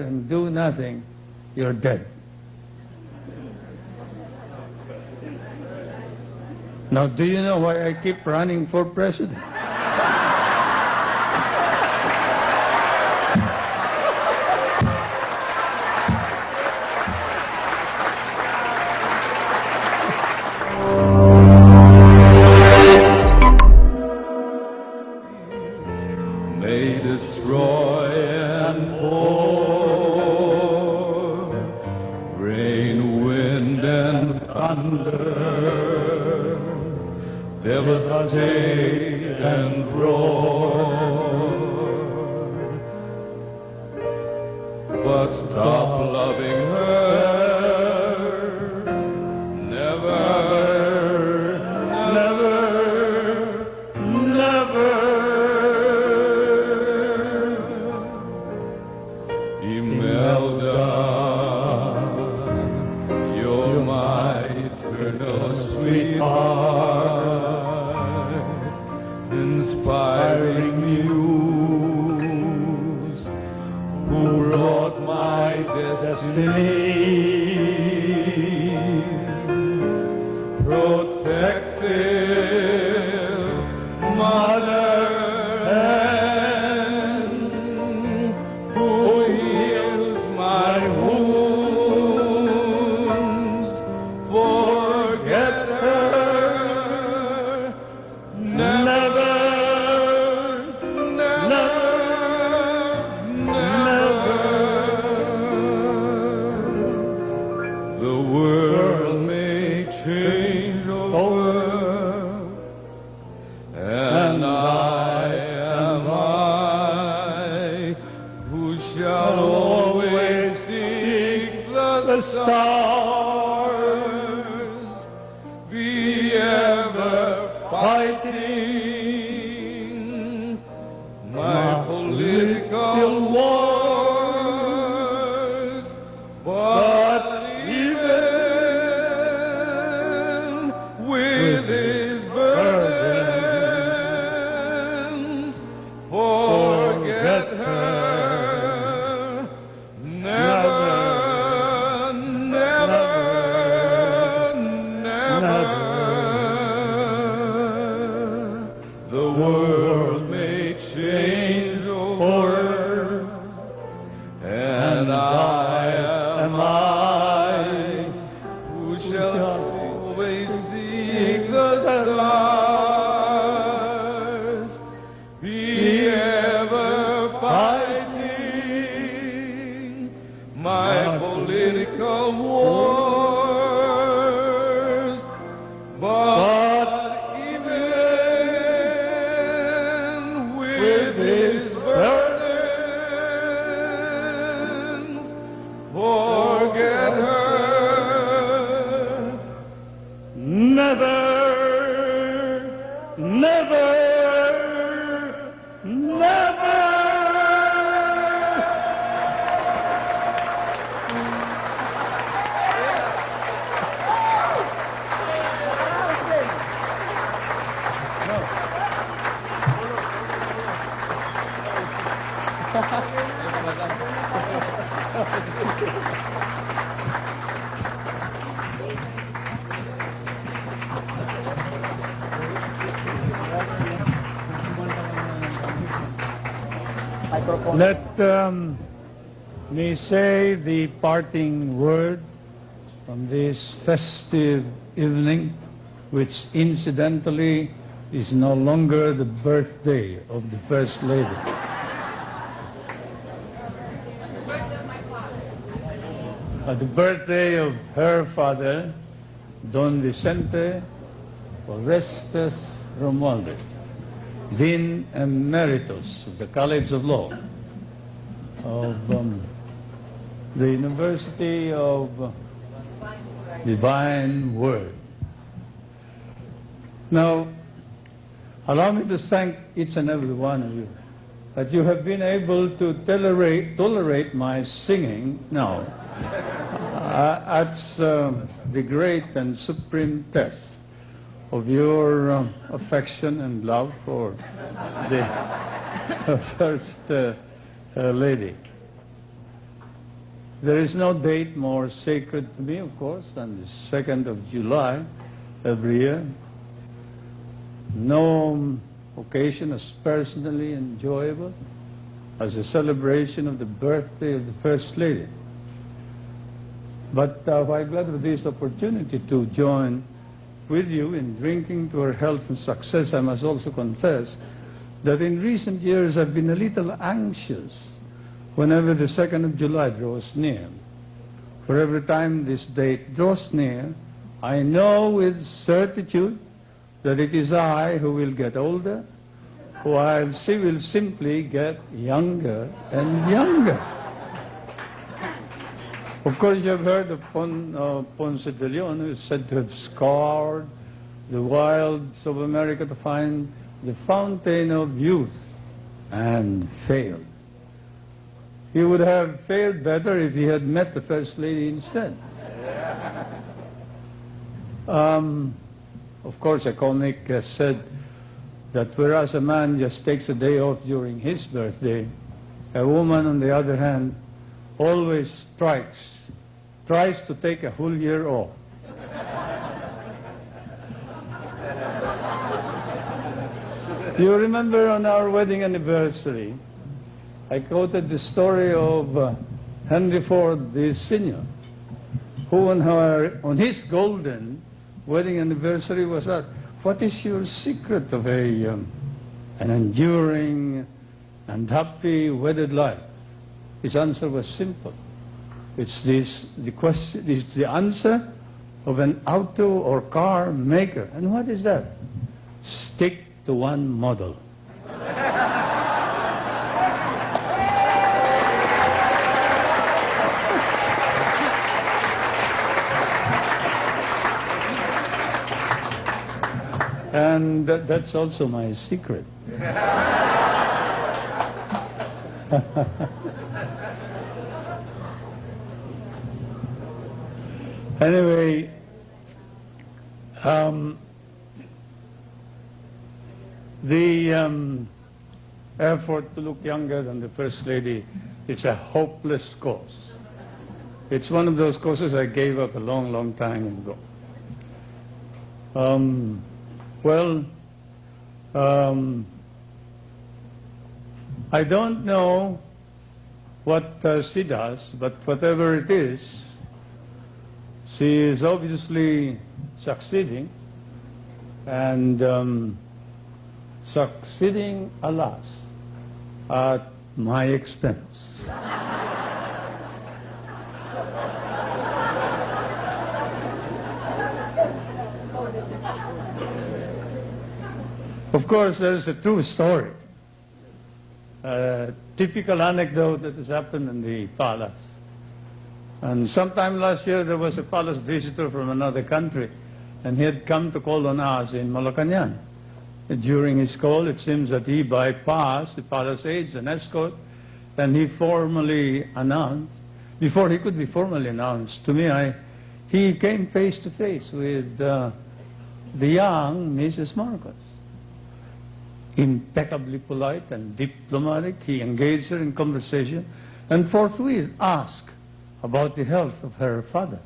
and do nothing, you're dead. Now, do you know why I keep running for president? May destroy and pour, rain, wind, and thunder, devastate and roar, but stop loving her, never, never, never. Imelda, you're my eternal sweetheart, inspiring muse, who wrote my destiny, protective mother. And I am I, who shall always seek the stars, be ever fighting my political wars, but even with his burdens, forget her, never, never, never. The world may change over, and I am I, who shall always seek the stars, be ever fighting my political wars, but even with his burdens, forget her, never, never, never. Let me say the parting word from this festive evening, which incidentally is no longer the birthday of the First Lady. The birthday of her father, Don Vicente Orestes Romualdez, Dean Emeritus of the College of Law of the University of Divine Word. Now, allow me to thank each and every one of you that you have been able to tolerate my singing now. That's the great and supreme test of your affection and love for the First Lady. There is no date more sacred to me, of course, than the 2nd of July every year. No occasion as personally enjoyable as a celebration of the birthday of the First Lady. But while glad of this opportunity to join with you in drinking to her health and success, I must also confess that in recent years I've been a little anxious whenever the 2nd of July draws near. For every time this date draws near, I know with certitude that it is I who will get older, while she will simply get younger and younger. Of course, you have heard of Ponce de Leon, who is said to have scoured the wilds of America to find the fountain of youth and failed. He would have fared better if he had met the First Lady instead. Of course, a comic said that whereas a man just takes a day off during his birthday, a woman, on the other hand, always tries to take a whole year off. You remember on our wedding anniversary, I quoted the story of Henry Ford, the senior, who on his golden wedding anniversary was asked, "What is your secret of an enduring and happy wedded life?" His answer was simple. It's the answer of an auto or car maker. And what is that? Stick to one model. And that's also my secret. Anyway, the effort to look younger than the First Lady is a hopeless cause. It's one of those causes I gave up a long, long time ago. I don't know what she does, but whatever it is, she is obviously succeeding, and succeeding, alas, at my expense. Of course, there's a true story, a typical anecdote that has happened in the palace. And sometime last year, there was a palace visitor from another country, and he had come to call on us in Malacanang. During his call, it seems that he bypassed the palace aides and escort, and he formally announced, before he could be formally announced to me, he came face to face with the young Mrs. Marcos. Impeccably polite and diplomatic, he engaged her in conversation and forthwith asked about the health of her father.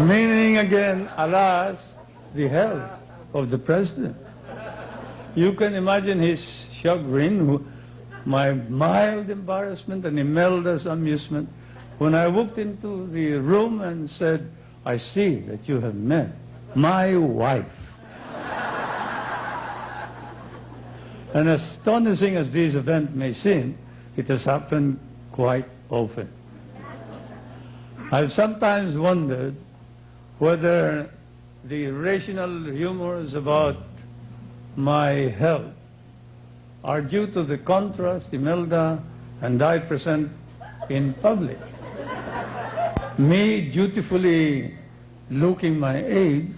Meaning again, alas, the health of the president. You can imagine his chagrin, my mild embarrassment, and Imelda's amusement when I walked into the room and said, "I see that you have met my wife." And astonishing as this event may seem, it has happened quite often. I've sometimes wondered whether the irrational humors about my health are due to the contrast Imelda and I present in public. Me dutifully looking my age,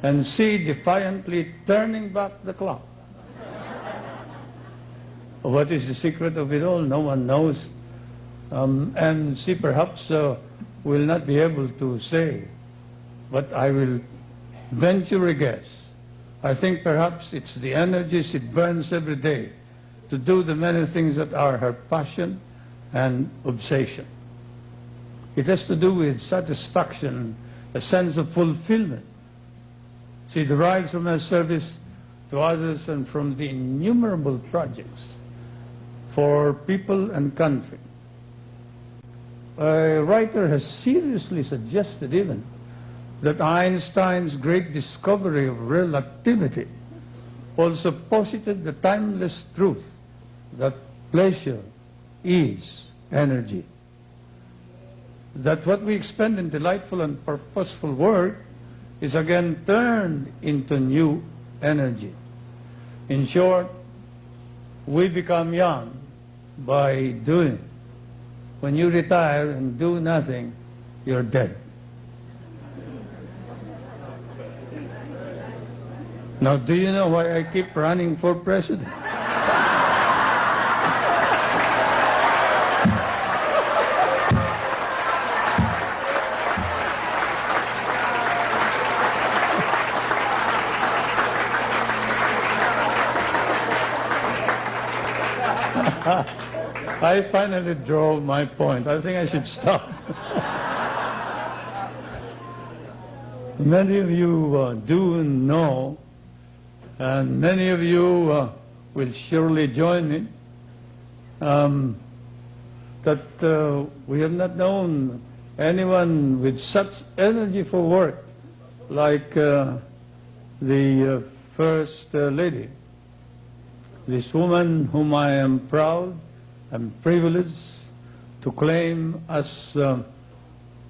and she defiantly turning back the clock. What is the secret of it all? No one knows. And she perhaps will not be able to say, but I will venture a guess. I think perhaps it's the energy she burns every day to do the many things that are her passion and obsession. It has to do with satisfaction, a sense of fulfillment. She derives from her service to others and from the innumerable projects for people and country. A writer has seriously suggested even that Einstein's great discovery of relativity also posited the timeless truth that pleasure is energy. That what we expend in delightful and purposeful work is again turned into new energy. In short, we become young by doing. When you retire and do nothing, you're dead. Now, do you know why I keep running for president? I finally drove my point. I think I should stop. Many of you do know, and many of you will surely join me, that we have not known anyone with such energy for work like the First Lady. This woman whom I am proud and privileged to claim as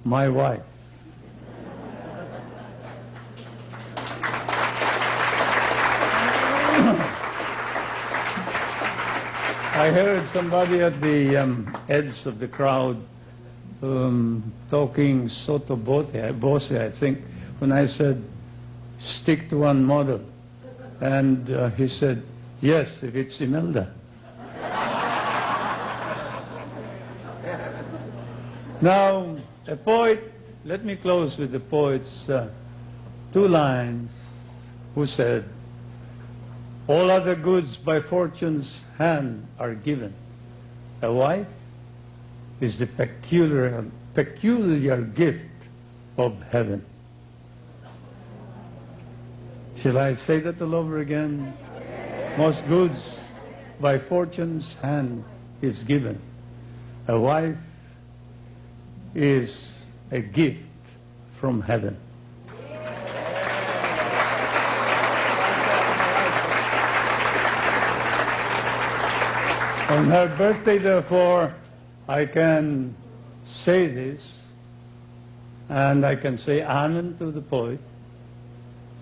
my wife. I heard somebody at the edge of the crowd talking sotto voce, I think, when I said, stick to one model. And he said, yes, if it's Imelda. Now, a poet, let me close with the poet's two lines, who said, all other goods by fortune's hand are given. A wife is the peculiar gift of heaven. Shall I say that all over again? Most goods by fortune's hand is given. A wife is a gift from heaven. On her birthday, therefore, I can say this, and I can say amen to the poet,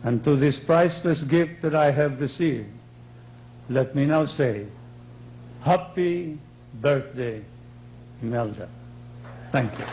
and to this priceless gift that I have received. Let me now say, happy birthday, Imelda. Thank you.